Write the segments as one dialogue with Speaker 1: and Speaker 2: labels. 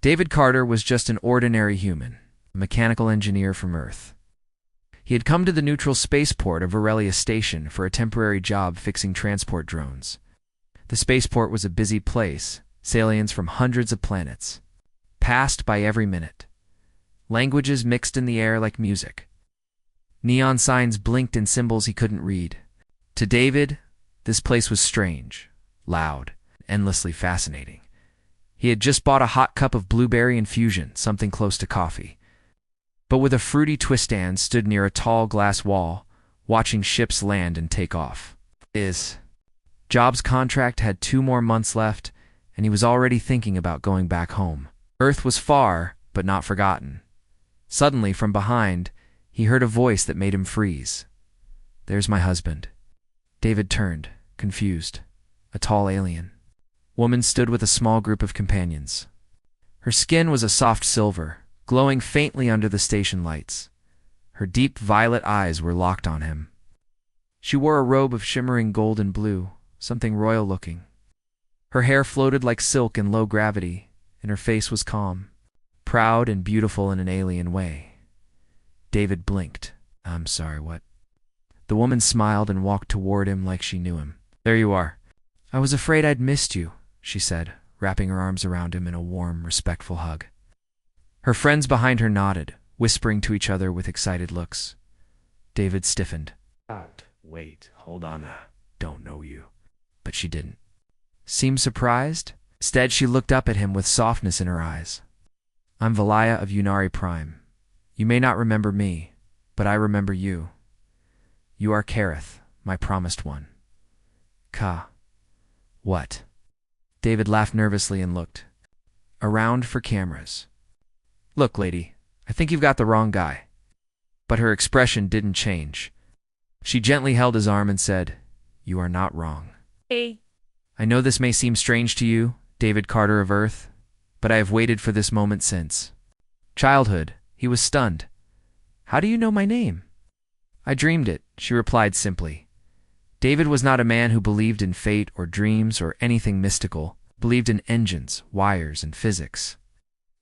Speaker 1: David Carter was just an ordinary human, a mechanical engineer from Earth. He had come to the neutral spaceport of Aurelia Station for a temporary job fixing transport drones. The spaceport was a busy place, aliens from hundreds of planets, passed by every minute. Languages mixed in the air like music. Neon signs blinked in symbols he couldn't read. To David, this place was strange, loud, endlessly fascinating. He had just bought a hot cup of blueberry infusion, something close to coffee. But with a fruity twist stand stood near a tall glass wall, watching ships land and take off. His job's contract had 2 more months left, and he was already thinking about going back home. Earth was far, but not forgotten. Suddenly, from behind, he heard a voice that made him freeze. "There's my husband." David turned, confused. A tall alien woman stood with a small group of companions. Her skin was a soft silver, glowing faintly under the station lights. Her deep violet eyes were locked on him. She wore a robe of shimmering gold and blue, something royal-looking. Her hair floated like silk in low gravity, and her face was calm, proud and beautiful in an alien way. David blinked. "I'm sorry, what?" The woman smiled and walked toward him like she knew him. "There you are. I was afraid I'd missed you," she said, wrapping her arms around him in a warm, respectful hug. Her friends behind her nodded, whispering to each other with excited looks. David stiffened. "Wait, hold on. Don't know you." But she didn't seem surprised. Instead, she looked up at him with softness in her eyes. "I'm Valaya of Unari Prime. You may not remember me, but I remember you. You are Kareth, my promised one." "Ka. What?" David laughed nervously and looked around for cameras. "Look, lady, I think you've got the wrong guy." But her expression didn't change. She gently held his arm and said, "You are not wrong.
Speaker 2: Hey.
Speaker 1: I know this may seem strange to you, David Carter of Earth, but I have waited for this moment since childhood." He was stunned. "How do you know my name?" "I dreamed it," she replied simply. David was not a man who believed in fate or dreams or anything mystical, believed in engines, wires, and physics.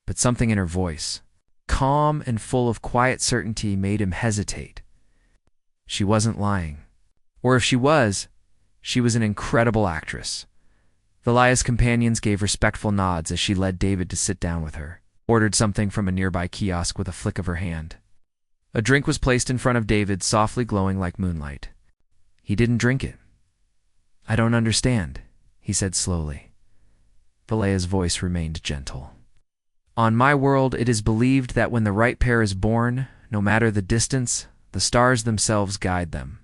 Speaker 1: But something in her voice, calm and full of quiet certainty, made him hesitate. She wasn't lying. Or if she was an incredible actress. Valaya's companions gave respectful nods as she led David to sit down with her, ordered something from a nearby kiosk with a flick of her hand. A drink was placed in front of David, softly glowing like moonlight. He didn't drink it. "I don't understand," he said slowly. Valaya's voice remained gentle. "On my world, it is believed that when the right pair is born, no matter the distance, the stars themselves guide them.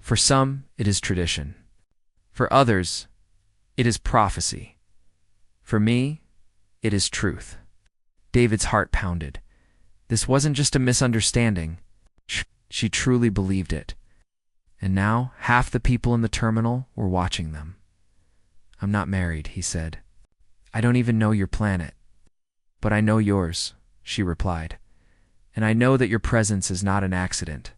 Speaker 1: For some, it is tradition. For others, it is prophecy. For me, it is truth." David's heart pounded. This wasn't just a misunderstanding. She truly believed it. And now, half the people in the terminal were watching them. "I'm not married," he said. "I don't even know your planet. But I know yours," she replied. "And I know that your presence is not an accident."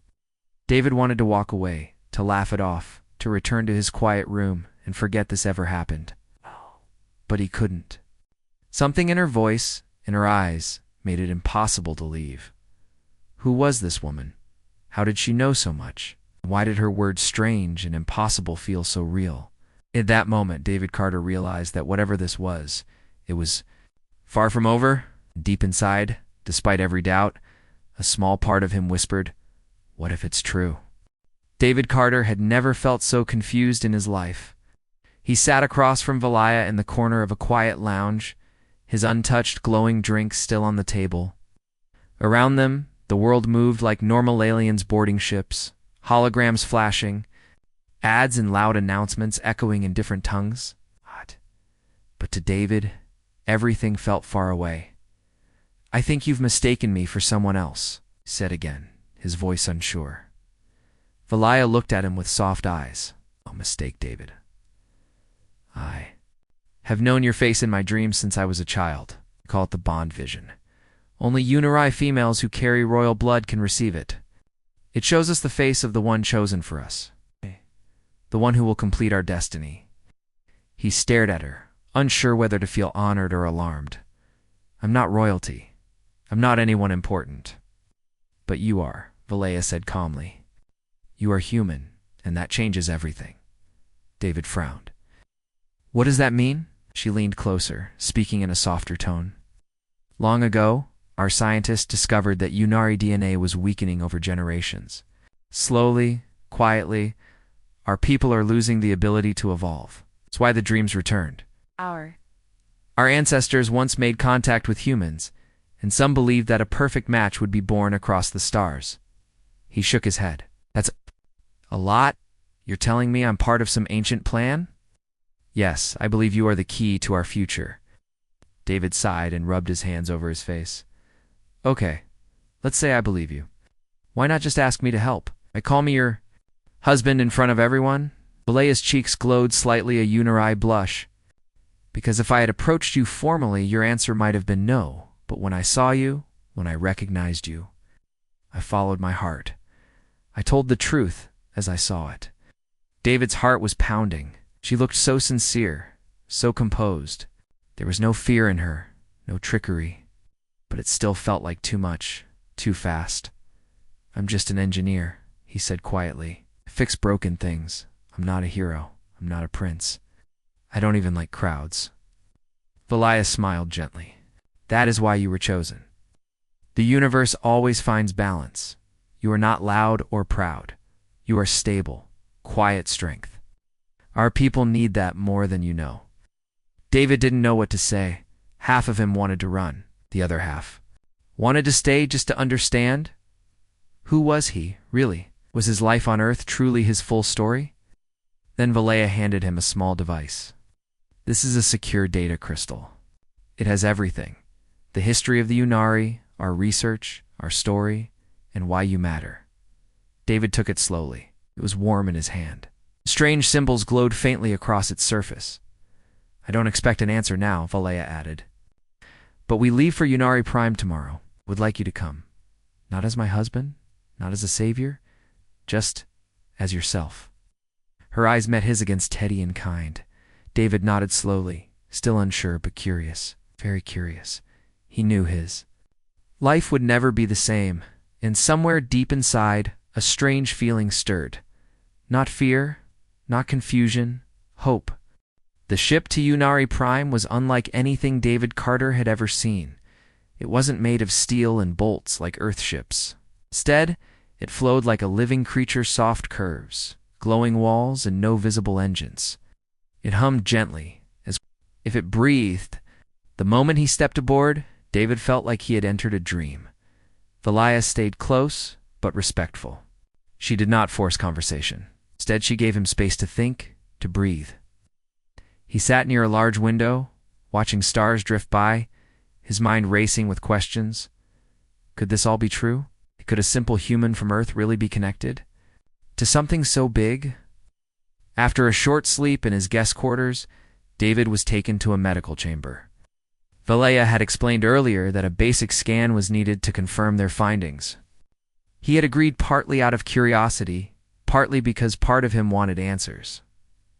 Speaker 1: David wanted to walk away, to laugh it off, to return to his quiet room and forget this ever happened. But he couldn't. Something in her voice, in her eyes, made it impossible to leave. Who was this woman? How did she know so much? Why did her words strange and impossible feel so real? In that moment, David Carter realized that whatever this was, it was far from over. Deep inside, despite every doubt, a small part of him whispered, "What if it's true?" David Carter had never felt so confused in his life. He sat across from Valaya in the corner of a quiet lounge, his untouched, glowing drink still on the table. Around them, the world moved like normal aliens boarding ships, holograms flashing, ads and loud announcements echoing in different tongues. But to David, everything felt far away. "I think you've mistaken me for someone else," he said again, his voice unsure. Valaya looked at him with soft eyes. "No mistake, David. I have known your face in my dreams since I was a child. I call it the Bond vision. Only Unari females who carry royal blood can receive it. It shows us the face of the one chosen for us, the one who will complete our destiny." He stared at her, unsure whether to feel honored or alarmed. I'm not royalty. I'm not anyone important. But you are, Valea said calmly. You are human, and that changes everything. David frowned. What does that mean? She leaned closer, speaking in a softer tone. Long ago, our scientists discovered that Unari DNA was weakening over generations. Slowly, quietly, our people are losing the ability to evolve. That's why the dreams returned. Our ancestors once made contact with humans, and some believed that a perfect match would be born across the stars. He shook his head. That's a lot? You're telling me I'm part of some ancient plan? Yes, I believe you are the key to our future. David sighed and rubbed his hands over his face. Okay, let's say I believe you. Why not just ask me to help? Call me your husband in front of everyone? Valea's cheeks glowed slightly, a Unari blush. Because if I had approached you formally, your answer might have been no. But when I saw you, when I recognized you, I followed my heart. I told the truth as I saw it. David's heart was pounding. She looked so sincere, so composed. There was no fear in her, no trickery. But it still felt like too much, too fast. I'm just an engineer, he said quietly. I fix broken things. I'm not a hero. I'm not a prince. I don't even like crowds. Valaya smiled gently. That is why you were chosen. The universe always finds balance. You are not loud or proud. You are stable, quiet strength. Our people need that more than you know. David didn't know what to say. Half of him wanted to run. The other half wanted to stay just to understand. Who was he, really? Was his life on Earth truly his full story? Then Valea handed him a small device. This is a secure data crystal. It has everything. The history of the Unari, our research, our story, and why you matter. David took it slowly. It was warm in his hand. Strange symbols glowed faintly across its surface. I don't expect an answer now, Valea added. But we leave for Unari Prime tomorrow. Would like you to come. Not as my husband, not as a savior, just as yourself. Her eyes met his against steady and kind. David nodded slowly, still unsure but curious, very curious. He knew his life would never be the same, and somewhere deep inside, a strange feeling stirred. Not fear, not confusion, hope. The ship to Unari Prime was unlike anything David Carter had ever seen. It wasn't made of steel and bolts like Earth ships. Instead, it flowed like a living creature's soft curves, glowing walls, and no visible engines. It hummed gently, as if it breathed. The moment he stepped aboard, David felt like he had entered a dream. Valaya stayed close, but respectful. She did not force conversation. Instead, she gave him space to think, to breathe. He sat near a large window, watching stars drift by, his mind racing with questions. Could this all be true? Could a simple human from Earth really be connected to something so big? After a short sleep in his guest quarters, David was taken to a medical chamber. Valea had explained earlier that a basic scan was needed to confirm their findings. He had agreed partly out of curiosity, partly because part of him wanted answers.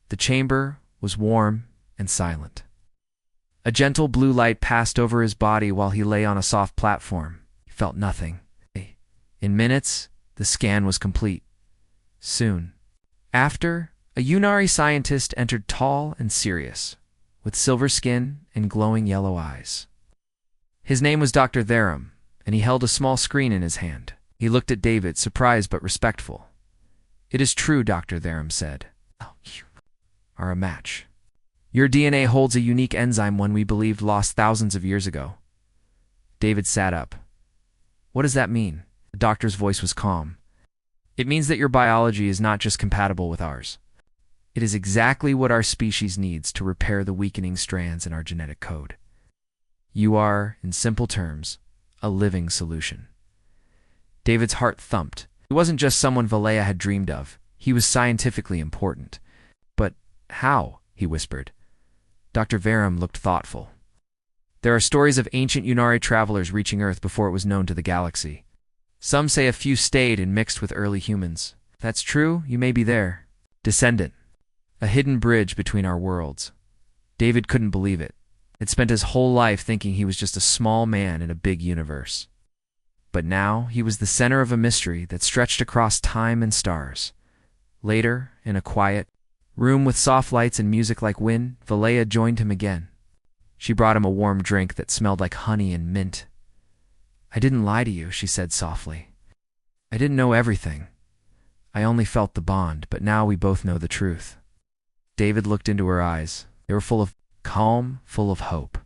Speaker 1: The chamber was warm and silent. A gentle blue light passed over his body while he lay on a soft platform. He felt nothing. In minutes, the scan was complete. Soon after, a Unari scientist entered, tall and serious, with silver skin and glowing yellow eyes. His name was Dr. Therum, and he held a small screen in his hand. He looked at David, surprised but respectful. It is true, Dr. Therum said. Oh, you are a match. Your DNA holds a unique enzyme one we believed lost thousands of years ago. David sat up. What does that mean? The doctor's voice was calm. It means that your biology is not just compatible with ours. It is exactly what our species needs to repair the weakening strands in our genetic code. You are, in simple terms, a living solution. David's heart thumped. He wasn't just someone Valea had dreamed of. He was scientifically important. But how? He whispered. Dr. Verum looked thoughtful. There are stories of ancient Unari travelers reaching Earth before it was known to the galaxy. Some say a few stayed and mixed with early humans. If that's true, you may be there. Descendant. A hidden bridge between our worlds. David couldn't believe it. Had spent his whole life thinking he was just a small man in a big universe. But now he was the center of a mystery that stretched across time and stars. Later, in a quiet room with soft lights and music like wind, Valea joined him again. She brought him a warm drink that smelled like honey and mint. "I didn't lie to you," she said softly. "I didn't know everything. I only felt the bond, but now we both know the truth." David looked into her eyes. They were full of calm, full of hope.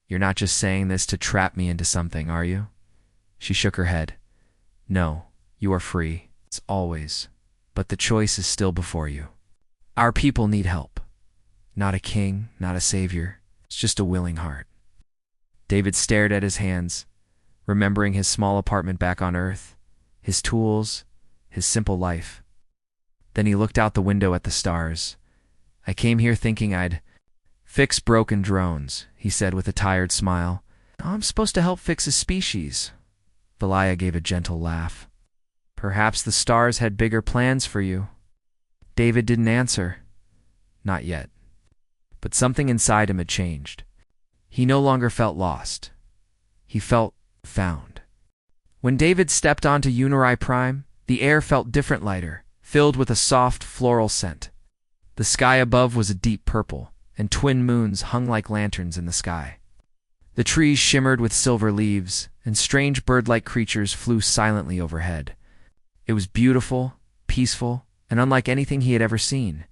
Speaker 1: "You're not just saying this to trap me into something, are you?" She shook her head. "No, you are free. It's always. But the choice is still before you. Our people need help. Not a king, not a savior. It's just a willing heart." David stared at his hands, remembering his small apartment back on Earth, his tools, his simple life. Then he looked out the window at the stars. "I came here thinking I'd fix broken drones," he said with a tired smile. "I'm supposed to help fix a species." Valaya gave a gentle laugh. "Perhaps the stars had bigger plans for you." David didn't answer. Not yet. But something inside him had changed. He no longer felt lost. He felt found. When David stepped onto Unari Prime, the air felt different, lighter, filled with a soft floral scent. The sky above was a deep purple, and twin moons hung like lanterns in the sky. The trees shimmered with silver leaves, and strange bird-like creatures flew silently overhead. It was beautiful, peaceful, and unlike anything he had ever seen.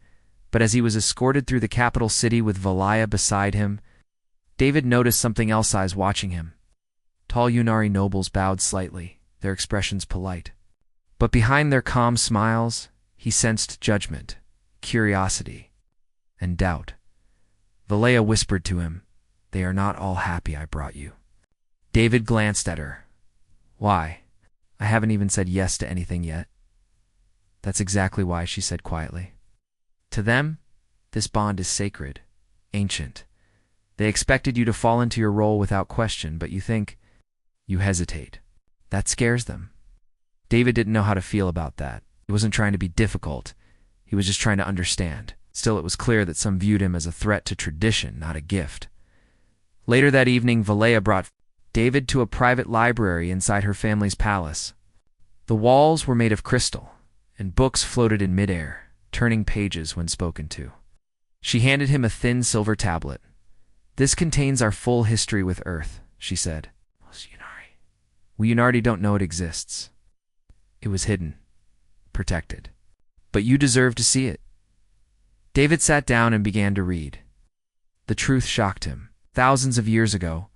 Speaker 1: But as he was escorted through the capital city with Valaya beside him, David noticed something else eyes watching him. Tall Unari nobles bowed slightly, their expressions polite. But behind their calm smiles, he sensed judgment, curiosity, and doubt. Valaya whispered to him, "They are not all happy I brought you." David glanced at her. "Why? I haven't even said yes to anything yet." "That's exactly why," she said quietly. "To them, this bond is sacred, ancient. They expected you to fall into your role without question, but you hesitate. That scares them." David didn't know how to feel about that. He wasn't trying to be difficult. He was just trying to understand. Still, it was clear that some viewed him as a threat to tradition, not a gift. Later that evening, Valaya brought David to a private library inside her family's palace. The walls were made of crystal, and books floated in midair, turning pages when spoken to. She handed him a thin silver tablet. "This contains our full history with Earth," she said. "We Unari don't know it exists. It was hidden, protected. But you deserve to see it." David sat down and began to read. The truth shocked him. Thousands of years ago,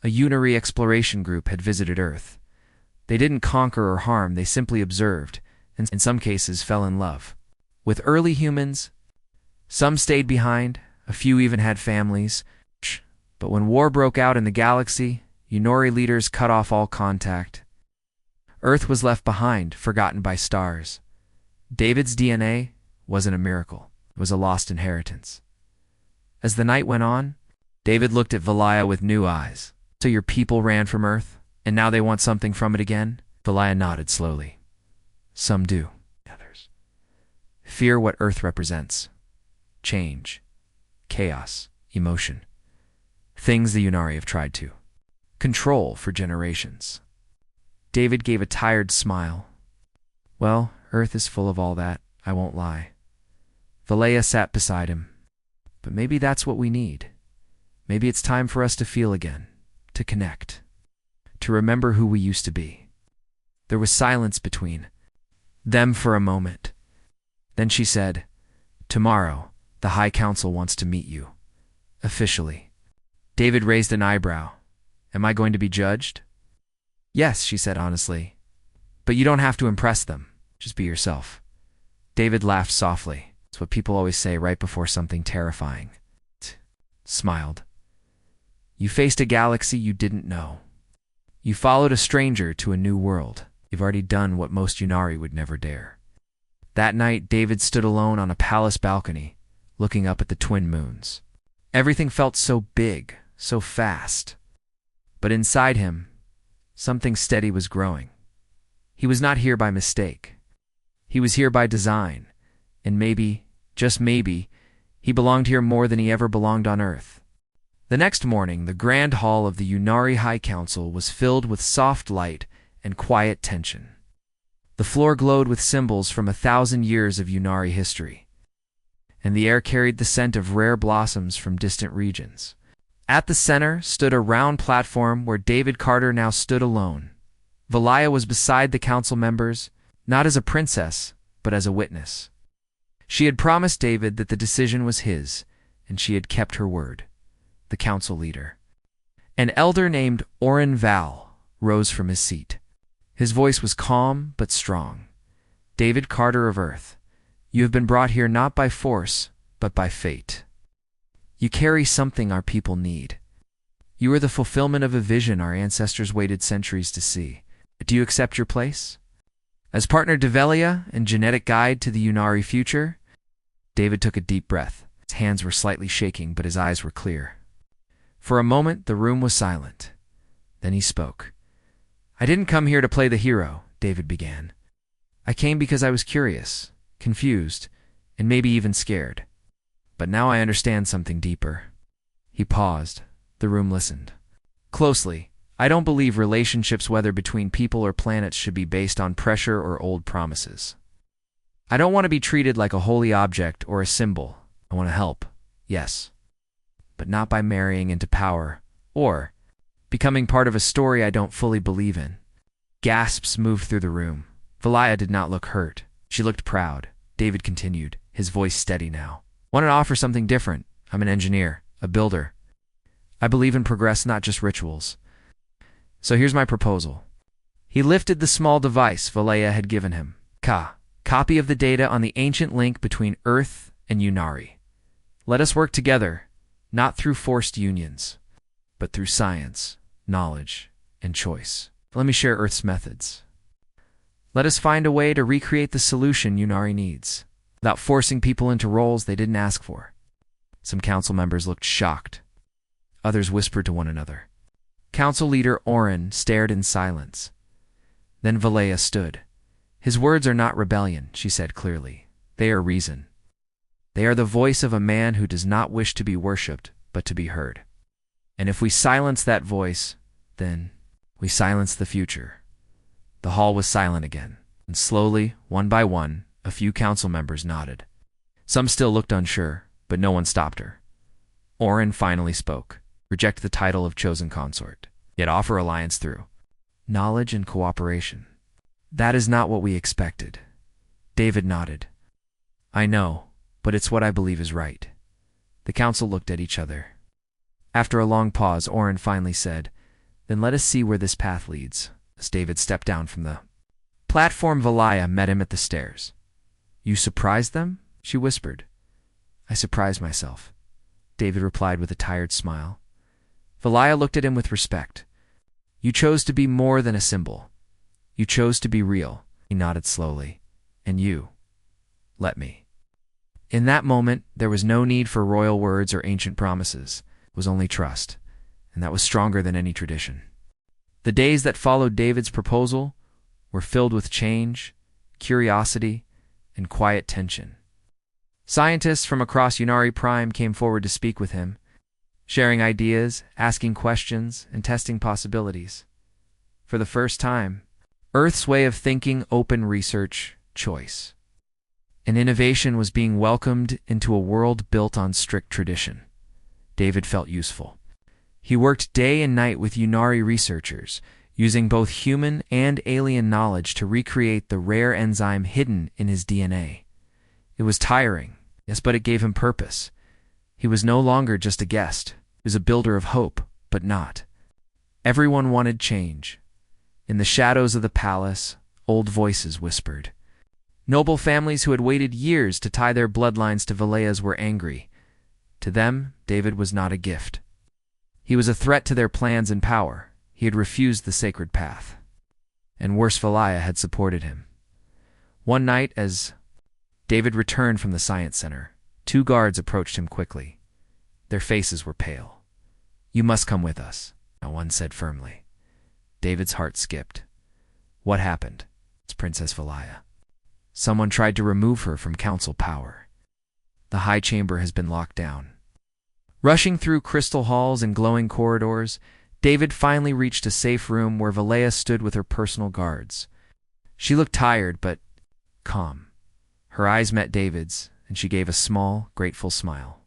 Speaker 1: a Unari exploration group had visited Earth. They didn't conquer or harm, they simply observed, and in some cases fell in love with early humans. Some stayed behind, a few even had families. But when war broke out in the galaxy, Unari leaders cut off all contact. Earth was left behind, forgotten by stars. David's DNA wasn't a miracle. It was a lost inheritance. As the night went on, David looked at Valaya with new eyes. "So your people ran from Earth, and now they want something from it again?" Valaya nodded slowly. "Some do. Others fear what Earth represents. Change, chaos, emotion. Things the Unari have tried to control for generations." David gave a tired smile. "Well, Earth is full of all that, I won't lie." Valaya sat beside him. "But maybe that's what we need. Maybe it's time for us to feel again, to connect, to remember who we used to be." There was silence between them for a moment. Then she said, "Tomorrow, the High Council wants to meet you. Officially." David raised an eyebrow. "Am I going to be judged?" "Yes," she said honestly. "But you don't have to impress them. Just be yourself." David laughed softly. It's what people always say right before something terrifying. Smiled. "You faced a galaxy you didn't know. You followed a stranger to a new world. You've already done what most Unari would never dare." That night, David stood alone on a palace balcony, looking up at the twin moons. Everything felt so big, so fast. But inside him, something steady was growing. He was not here by mistake. He was here by design, and maybe, just maybe, he belonged here more than he ever belonged on Earth. The next morning, the grand hall of the Unari High Council was filled with soft light and quiet tension. The floor glowed with symbols from 1,000 years of Unari history, and the air carried the scent of rare blossoms from distant regions. At the center stood a round platform where David Carter now stood alone. Valaya was beside the council members, not as a princess, but as a witness. She had promised David that the decision was his, and she had kept her word. The council leader, an elder named Oren Val, rose from his seat. His voice was calm but strong. David Carter of Earth, you have been brought here not by force, but by fate. You carry something our people need. You are the fulfillment of a vision our ancestors waited centuries to see. Do you accept your place? As partner Develia and genetic guide to the Unari future? David took a deep breath. His hands were slightly shaking, but his eyes were clear. For a moment, the room was silent. Then he spoke. I didn't come here to play the hero, David began. I came because I was curious, confused, and maybe even scared. But now I understand something deeper. He paused. The room listened. Closely, I don't believe relationships, whether between people or planets, should be based on pressure or old promises. I don't want to be treated like a holy object or a symbol. I want to help, yes, but not by marrying into power or becoming part of a story I don't fully believe in. Gasps moved through the room. Valaya did not look hurt. She looked proud. David continued, his voice steady now. I want to offer something different. I'm an engineer, a builder. I believe in progress, not just rituals. So here's my proposal. He lifted the small device Valaya had given him. Copy of the data on the ancient link between Earth and Unari. Let us work together, not through forced unions, but through science, knowledge, and choice. Let me share Earth's methods. Let us find a way to recreate the solution Unari needs, without forcing people into roles they didn't ask for. Some council members looked shocked. Others whispered to one another. Council leader Oren stared in silence. Then Valaya stood. His words are not rebellion, she said clearly. They are reason. They are the voice of a man who does not wish to be worshipped, but to be heard. And if we silence that voice, then we silence the future. The hall was silent again, and slowly, one by one, a few council members nodded. Some still looked unsure, but no one stopped her. Oren finally spoke. Reject the title of chosen consort, yet offer alliance through knowledge and cooperation. That is not what we expected. David nodded. I know, but it's what I believe is right. The council looked at each other. After a long pause, Oren finally said, Then let us see where this path leads. As David stepped down from the platform, Valaya met him at the stairs. You surprised them? She whispered. I surprised myself, David replied with a tired smile. Valaya looked at him with respect. You chose to be more than a symbol. You chose to be real. He nodded slowly. And you let me. In that moment, there was no need for royal words or ancient promises. It was only trust, and that was stronger than any tradition. The days that followed David's proposal were filled with change, curiosity, and quiet tension. Scientists from across Unari Prime came forward to speak with him, sharing ideas, asking questions, and testing possibilities. For the first time, Earth's way of thinking, open research, choice. And innovation was being welcomed into a world built on strict tradition. David felt useful. He worked day and night with Unari researchers, using both human and alien knowledge to recreate the rare enzyme hidden in his DNA. It was tiring, yes, but it gave him purpose. He was no longer just a guest. He was a builder of hope, but not. Everyone wanted change. In the shadows of the palace, old voices whispered. Noble families who had waited years to tie their bloodlines to Valaya's were angry. To them, David was not a gift. He was a threat to their plans and power. He had refused the sacred path. And worse, Valaya had supported him. One night, as David returned from the science center, 2 guards approached him quickly. Their faces were pale. You must come with us, one said firmly. David's heart skipped. What happened? It's Princess Valaya. Someone tried to remove her from council power. The High Chamber has been locked down. Rushing through crystal halls and glowing corridors, David finally reached a safe room where Valea stood with her personal guards. She looked tired, but calm. Her eyes met David's, and she gave a small, grateful smile.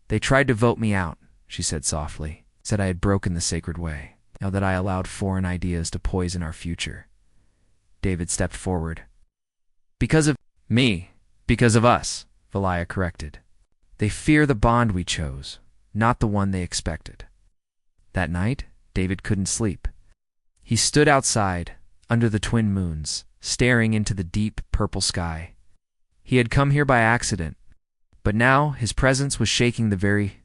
Speaker 1: "They tried to vote me out," she said softly. "Said I had broken the sacred way, now that I allowed foreign ideas to poison our future." David stepped forward. "Because of me, because of us," Valaya corrected. "They fear the bond we chose, not the one they expected." That night, David couldn't sleep. He stood outside, under the twin moons, staring into the deep, purple sky. He had come here by accident, but now his presence was shaking the very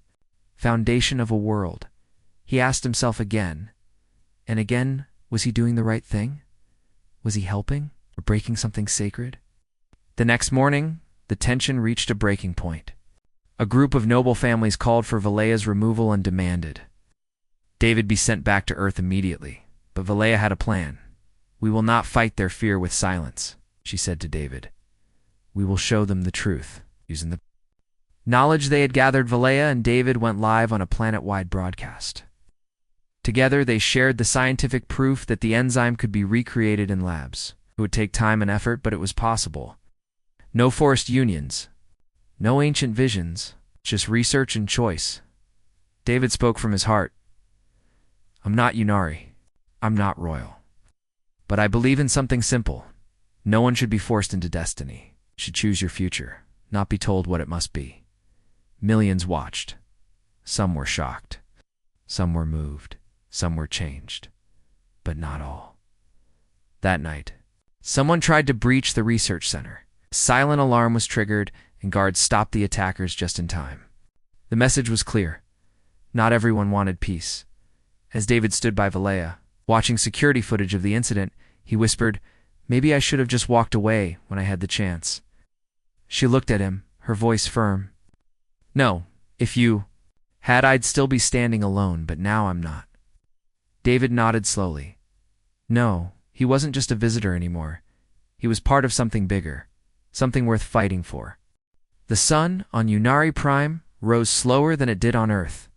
Speaker 1: foundation of a world. He asked himself again and again, was he doing the right thing? Was he helping or breaking something sacred? The next morning, the tension reached a breaking point. A group of noble families called for Valea's removal and demanded David be sent back to Earth immediately. But Valea had a plan. "We will not fight their fear with silence," she said to David. "We will show them the truth." Using the knowledge they had gathered, Valea and David went live on a planet-wide broadcast. Together, they shared the scientific proof that the enzyme could be recreated in labs. It would take time and effort, but it was possible. No forced unions, no ancient visions, just research and choice. David spoke from his heart. "I'm not Yunari. I'm not royal. But I believe in something simple. No one should be forced into destiny. You should choose your future, not be told what it must be." Millions watched. Some were shocked. Some were moved. Some were changed. But not all. That night, someone tried to breach the research center. A silent alarm was triggered, and guards stopped the attackers just in time. The message was clear. Not everyone wanted peace. As David stood by Valea, watching security footage of the incident, he whispered, "Maybe I should have just walked away when I had the chance." She looked at him, her voice firm. "No, if you had, I'd still be standing alone, but now I'm not." David nodded slowly. No, he wasn't just a visitor anymore. He was part of something bigger, something worth fighting for. The sun on Yunari Prime rose slower than it did on Earth.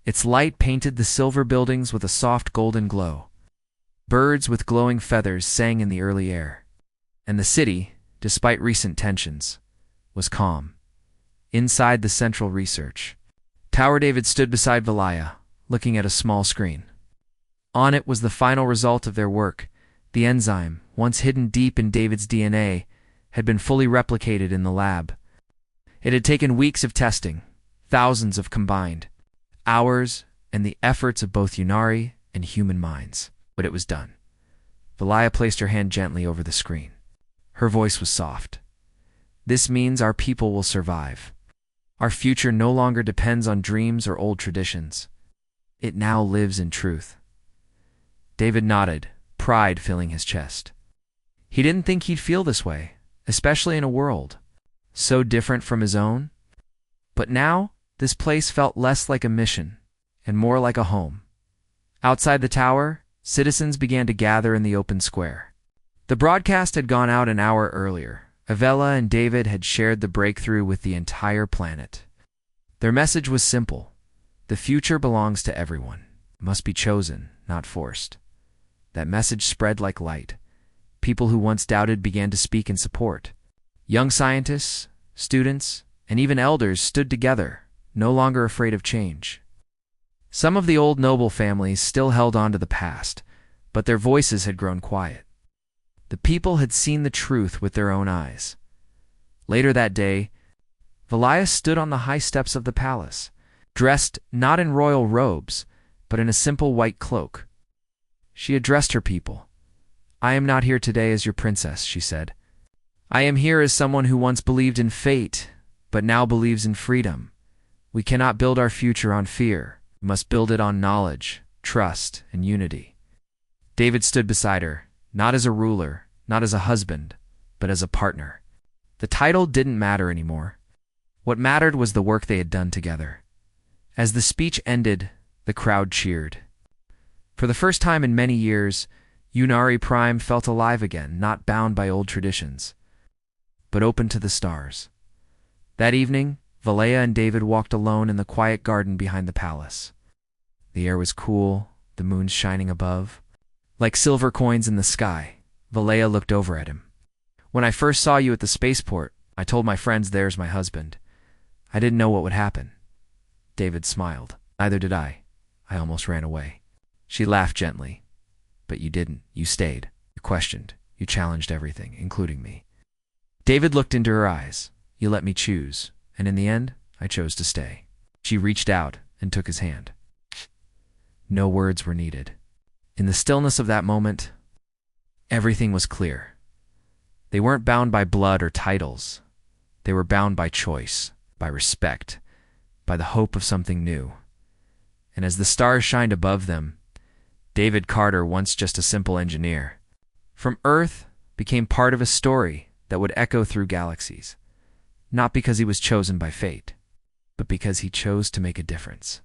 Speaker 1: Its light painted the silver buildings with a soft golden glow. Birds with glowing feathers sang in the early air. And the city, despite recent tensions, was calm. Inside the central research tower, David stood beside Valaya, looking at a small screen. On it was the final result of their work. The enzyme, once hidden deep in David's DNA, had been fully replicated in the lab. It had taken weeks of testing, thousands of combined hours, and the efforts of both Yunari and human minds. But it was done. Valaya placed her hand gently over the screen. Her voice was soft. "This means our people will survive. Our future no longer depends on dreams or old traditions. It now lives in truth." David nodded, pride filling his chest. He didn't think he'd feel this way, especially in a world so different from his own. But now, this place felt less like a mission and more like a home. Outside the tower, citizens began to gather in the open square. The broadcast had gone out an hour earlier. Avella and David had shared the breakthrough with the entire planet. Their message was simple. The future belongs to everyone. It must be chosen, not forced. That message spread like light. People who once doubted began to speak in support. Young scientists, students, and even elders stood together, no longer afraid of change. Some of the old noble families still held on to the past, but their voices had grown quiet. The people had seen the truth with their own eyes. Later that day, Valaya stood on the high steps of the palace, dressed not in royal robes, but in a simple white cloak. She addressed her people. "I am not here today as your princess," she said. "I am here as someone who once believed in fate, but now believes in freedom. We cannot build our future on fear. We must build it on knowledge, trust, and unity." David stood beside her, not as a ruler, not as a husband, but as a partner. The title didn't matter anymore. What mattered was the work they had done together. As the speech ended, the crowd cheered. For the first time in many years, Yunari Prime felt alive again, not bound by old traditions, but open to the stars. That evening, Valea and David walked alone in the quiet garden behind the palace. The air was cool, the moon shining above. Like silver coins in the sky, Valea looked over at him. "When I first saw you at the spaceport, I told my friends there's my husband. I didn't know what would happen." David smiled. "Neither did I. I almost ran away." She laughed gently. "But you didn't. You stayed. You questioned. You challenged everything, including me." David looked into her eyes. "You let me choose, and in the end, I chose to stay." She reached out and took his hand. No words were needed. In the stillness of that moment, everything was clear. They weren't bound by blood or titles. They were bound by choice, by respect, by the hope of something new. And as the stars shined above them, David Carter, once just a simple engineer, from Earth became part of a story that would echo through galaxies, not because he was chosen by fate, but because he chose to make a difference.